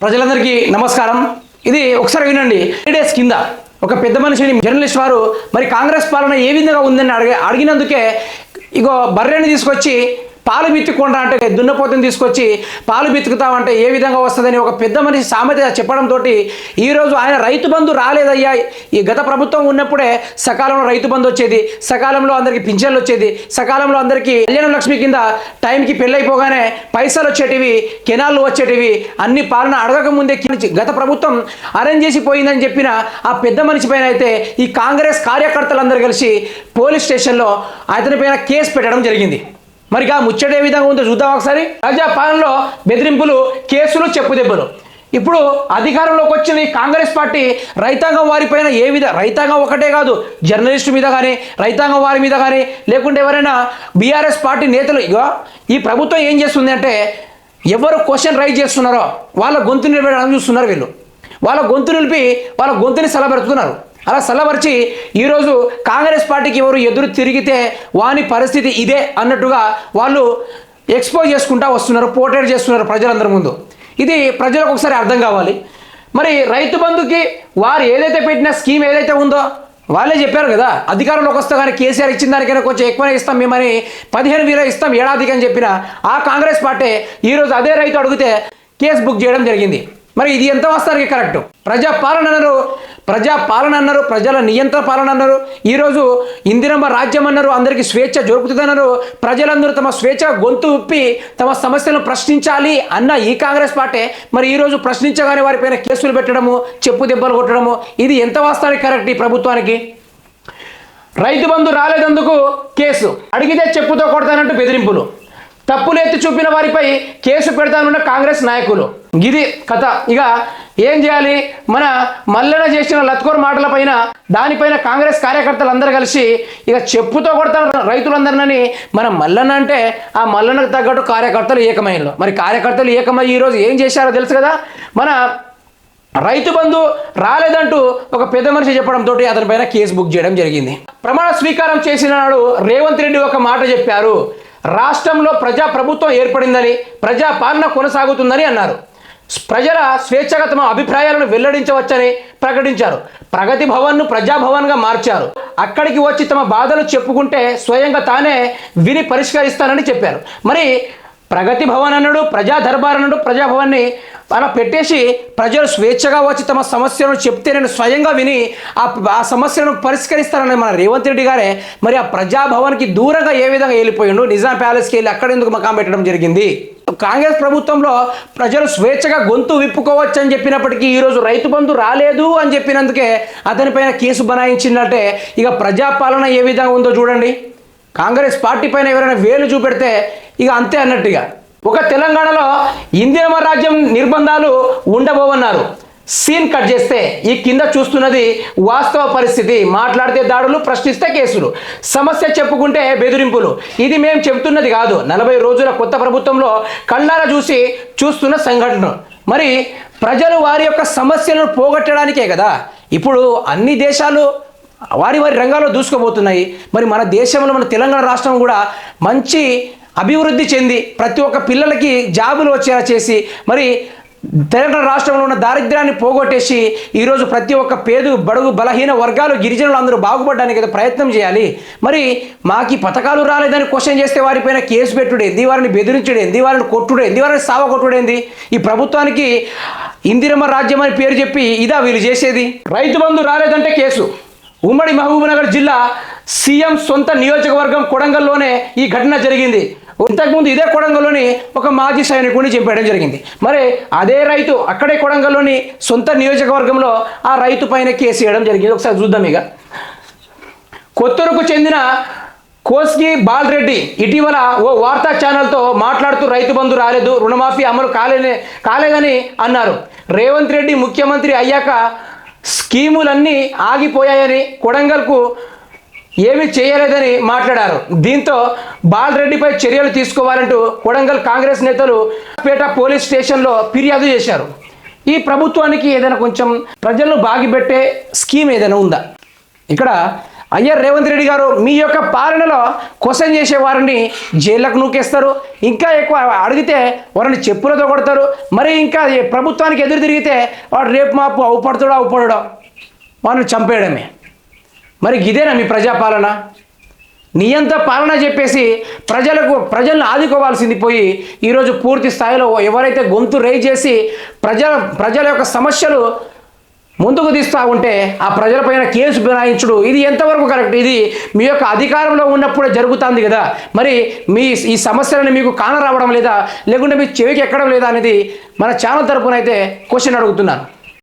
ప్రజలందరికీ నమస్కారం. ఇది ఒకసారి వినండి. 3 డేస్ కింద ఒక పెద్ద మనిషిని జర్నలిస్ట్ వారు మరి కాంగ్రెస్ పాలన ఏ విధంగా ఉందని అడిగినందుకే ఇగో బర్రెని తీసుకొచ్చి పాలు బిత్తుకుంటా అంటే దున్నపోతుని తీసుకొచ్చి పాలు బిత్తుకుతామంటే ఏ విధంగా వస్తుందని ఒక పెద్ద మనిషి సామెత చెప్పడంతో ఈరోజు ఆయన రైతు బంధు రాలేదయ్యా, ఈ గత ప్రభుత్వం ఉన్నప్పుడే సకాలంలో రైతు బంధు వచ్చేది, సకాలంలో అందరికీ పింఛన్లు వచ్చేది, సకాలంలో అందరికీ కళ్యాణ లక్ష్మి కింద టైంకి పెళ్ళైపోగానే పైసలు వచ్చేటివి, కెనాళ్ళు వచ్చేటివి, అన్ని పాలన అడగక ముందే గత ప్రభుత్వం అరేంజ్ చేసి పోయిందని చెప్పిన ఆ పెద్ద మనిషి పైన అయితే ఈ కాంగ్రెస్ కార్యకర్తలందరూ కలిసి పోలీస్ స్టేషన్లో అతని పైన కేసు పెట్టడం జరిగింది. మరిగా ముచ్చట ఏ విధంగా ఉందో చూద్దాం ఒకసారి. ప్రజా పాలనలో బెదిరింపులు, కేసులు, చెప్పుదెబ్బలు. ఇప్పుడు అధికారంలోకి వచ్చిన ఈ కాంగ్రెస్ పార్టీ రైతాంగం వారిపైన రైతాంగం ఒకటే కాదు, జర్నలిస్టు మీద కానీ, రైతాంగం వారి మీద కానీ, లేకుంటే ఎవరైనా బీఆర్ఎస్ పార్టీ నేతలు ఈ ప్రభుత్వం ఏం చేస్తుంది అంటే ఎవరు క్వశ్చన్ రైజ్ చేస్తున్నారో వాళ్ళ గొంతు నిలబెట్టడం చూస్తున్నారు. వీళ్ళు వాళ్ళ గొంతు నిలిపి వాళ్ళ గొంతుని సలబెడుతున్నారు. అలా సల్లబరిచి ఈరోజు కాంగ్రెస్ పార్టీకి ఎవరు ఎదురు తిరిగితే వాని పరిస్థితి ఇదే అన్నట్టుగా వాళ్ళు ఎక్స్పోజ్ చేసుకుంటూ వస్తున్నారు, పోర్ట్రేట్ చేస్తున్నారు ప్రజలందరి ముందు. ఇది ప్రజలకు ఒకసారి అర్థం కావాలి. మరి రైతు బంధుకి వారు ఏదైతే పెట్టిన స్కీమ్ ఏదైతే ఉందో వాళ్ళే చెప్పారు కదా, అధికారంలోకి వస్తే కానీ కేసీఆర్ ఇచ్చిన దానికైనా కొంచెం ఎక్కువనే ఇస్తాం, మేమని 15,000 ఇస్తాం ఏడాదికి అని చెప్పిన ఆ కాంగ్రెస్ పార్టీ ఈరోజు అదే రైతు అడిగితే కేసు బుక్ చేయడం జరిగింది. మరి ఇది ఎంత వాస్తవానికి కరెక్ట్? ప్రజాపాలన అన్నారు, ప్రజల నియంత్రణ పాలన అన్నారు, ఈరోజు ఇందిరమ్మ రాజ్యం అన్నారు, అందరికీ స్వేచ్ఛ దొరుకుతుందన్నారు, ప్రజలందరూ తమ స్వేచ్ఛ గొంతు ఉప్పి తమ సమస్యలను ప్రశ్నించాలి అన్న ఈ కాంగ్రెస్ పార్టీ మరి ఈరోజు ప్రశ్నించగానే వారిపైన కేసులు పెట్టడము, చెప్పు దెబ్బలు కొట్టడము, ఇది ఎంత వాస్తవానికి కరెక్ట్? ఈ ప్రభుత్వానికి రైతు బంధు రాలేదందుకు కేసు, అడిగితే చెప్పుతో కొడతానంటూ బెదిరింపులు, తప్పులు ఎత్తి చూపిన వారిపై కేసు పెడతానున్న కాంగ్రెస్ నాయకులు. ఇది కథ. ఇక ఏం చేయాలి? మన మల్లన చేసిన లత్కోర్ మాటలపైన దానిపైన కాంగ్రెస్ కార్యకర్తలు అందరూ కలిసి ఇక చెప్పుతో కొడతారు రైతులందరినని. మన మల్లన్న అంటే ఆ మల్లన్నకు తగ్గట్టు కార్యకర్తలు ఏకమైనలో. మరి కార్యకర్తలు ఏకమై ఈరోజు ఏం చేశారో తెలుసు కదా. మన రైతు బంధు రాలేదంటూ ఒక పెద్ద మనిషి చెప్పడంతో అతని పైన కేసు బుక్ చేయడం జరిగింది. ప్రమాణ స్వీకారం చేసిన నాడు రేవంత్ రెడ్డి ఒక మాట చెప్పారు, రాష్ట్రంలో ప్రభుత్వం ఏర్పడిందని, ప్రజా పాలన కొనసాగుతుందని అన్నారు. ప్రజల స్వేచ్ఛగా తమ అభిప్రాయాలను వెల్లడించవచ్చని ప్రకటించారు. ప్రగతి భవన్ను ప్రజాభవన్గా మార్చారు. అక్కడికి వచ్చి తమ బాధలు చెప్పుకుంటే స్వయంగా తానే విని పరిష్కరిస్తానని చెప్పారు. మరి ప్రగతి భవన్ అన్నాడు, ప్రజా దర్బార్ అన్నాడు, ప్రజాభవన్ని అలా పెట్టేసి ప్రజలు స్వేచ్ఛగా వచ్చి తమ సమస్యలను చెప్తే నేను స్వయంగా విని ఆ సమస్యలను పరిష్కరిస్తానని మన రేవంత్ రెడ్డి గారే మరి ఆ ప్రజాభవన్కి దూరంగా ఏ విధంగా వెళ్ళిపోయిండు, నిజాం ప్యాలెస్కి వెళ్ళి అక్కడ ఎందుకు మకాం పెట్టడం జరిగింది? కాంగ్రెస్ ప్రభుత్వంలో ప్రజలు స్వేచ్ఛగా గొంతు విప్పుకోవచ్చు అని చెప్పినప్పటికీ ఈరోజు రైతు బంధు రాలేదు అని చెప్పినందుకే అతనిపైన కేసు బనాయించిందంటే ఇక ప్రజాపాలన ఏ విధంగా ఉందో చూడండి. కాంగ్రెస్ పార్టీ పైన ఎవరైనా వేలు చూపెడితే ఇక అంతే అన్నట్టుగా. ఒక తెలంగాణలో ఇందిరమ్మ రాజ్యం నిర్బంధాలు ఉండబోవన్నారు. సీన్ కట్ చేస్తే ఈ కింద చూస్తున్నది వాస్తవ పరిస్థితి. మాట్లాడితే దాడులు, ప్రశ్నిస్తే కేసులు, సమస్య చెప్పుకుంటే బెదిరింపులు. ఇది మేము చెబుతున్నది కాదు, 40 రోజుల కొత్త ప్రభుత్వంలో కళ్ళారా చూస్తున్న సంఘటన. మరి ప్రజలు వారి యొక్క సమస్యలను పోగొట్టడానికే కదా ఇప్పుడు అన్ని దేశాలు వారి రంగాల్లో దూసుకుపోతున్నాయి. మరి మన దేశంలో మన తెలంగాణ రాష్ట్రం కూడా మంచి అభివృద్ధి చెంది ప్రతి ఒక్క పిల్లలకి జాబులు వచ్చేలా చేసి మరి తెలంగాణ రాష్ట్రంలో ఉన్న దారిద్ర్యాన్ని పోగొట్టేసి ఈరోజు ప్రతి ఒక్క పేద బడుగు బలహీన వర్గాలు గిరిజనులు అందరూ బాగుపడడానికి ప్రయత్నం చేయాలి. మరి మాకు ఈ పథకాలు రాలేదని క్వశ్చన్ చేస్తే వారిపైన కేసు పెట్టుడేంది, వారిని బెదిరించుడేంది, వారిని కొట్టుడేంది, వారిని సావ కొట్టుడేంది? ఈ ప్రభుత్వానికి ఇందిరమ్మ రాజ్యం అని పేరు చెప్పి ఇదా వీళ్ళు చేసేది? రైతు బంధు రాలేదంటే కేసు. ఉమ్మడి మహబూబ్నగర్ జిల్లా సీఎం సొంత నియోజకవర్గం కొడంగల్లోనే ఈ ఘటన జరిగింది. ఇంతకుముందు ఇదే కొడంగల్లోని ఒక మాజీ సైనికుడిని చంపేయడం జరిగింది. మరి అదే రైతు అక్కడే కొడంగల్లోని సొంత నియోజకవర్గంలో ఆ రైతు పైన కేసు వేయడం జరిగింది. ఒకసారి చూద్దాం. ఇక కొత్తూరుకు చెందిన కోస్గి బాలరెడ్డి ఇటీవల ఓ వార్తా ఛానల్తో మాట్లాడుతూ రైతు బంధు రాలేదు, రుణమాఫీ అమలు కాలేదని అన్నారు. రేవంత్ రెడ్డి ముఖ్యమంత్రి అయ్యాక స్కీములన్నీ ఆగిపోయాయని, కొడంగల్కు ఏమీ చేయలేదని మాట్లాడారు. దీంతో బాలరెడ్డిపై చర్యలు తీసుకోవాలంటూ కొడంగల్ కాంగ్రెస్ నేతలు పేట పోలీస్ స్టేషన్లో ఫిర్యాదు చేశారు. ఈ ప్రభుత్వానికి ఏదైనా కొంచెం ప్రజలను బాగిపెట్టే స్కీమ్ ఏదైనా ఉందా? ఇక్కడ అయ్యా రేవంత్ రెడ్డి గారు మీ యొక్క పాలనలో క్వశ్చన్ చేసే వారిని జైళ్ళకు నూకేస్తారు, ఇంకా ఎక్కువ అడిగితే వారిని చెప్పులతో కొడతారు, మరి ఇంకా ప్రభుత్వానికి ఎదురు తిరిగితే వాడు రేపు మాపు అవుపడతాడో వాడిని చంపేయడమే. మరి ఇదేనా మీ ప్రజాపాలన? నియంత పాలన చెప్పేసి ప్రజలను ఆదుకోవాల్సింది పోయి ఈరోజు పూర్తి స్థాయిలో ఎవరైతే గొంతు రేజ్ చేసి ప్రజల యొక్క సమస్యలు ముందుకు తీస్తూ ఉంటే ఆ ప్రజలపైన కేసు బనాయించుడు ఇది ఎంతవరకు కరెక్ట్? ఇది మీ యొక్క అధికారంలో ఉన్నప్పుడే జరుగుతుంది కదా, మరి ఈ సమస్యలను మీకు కానరావడం లేదా, లేకుంటే మీ చెవికి ఎక్కడం లేదా అనేది మన ఛానల్ తరపున అయితే క్వశ్చన్ అడుగుతున్నాను.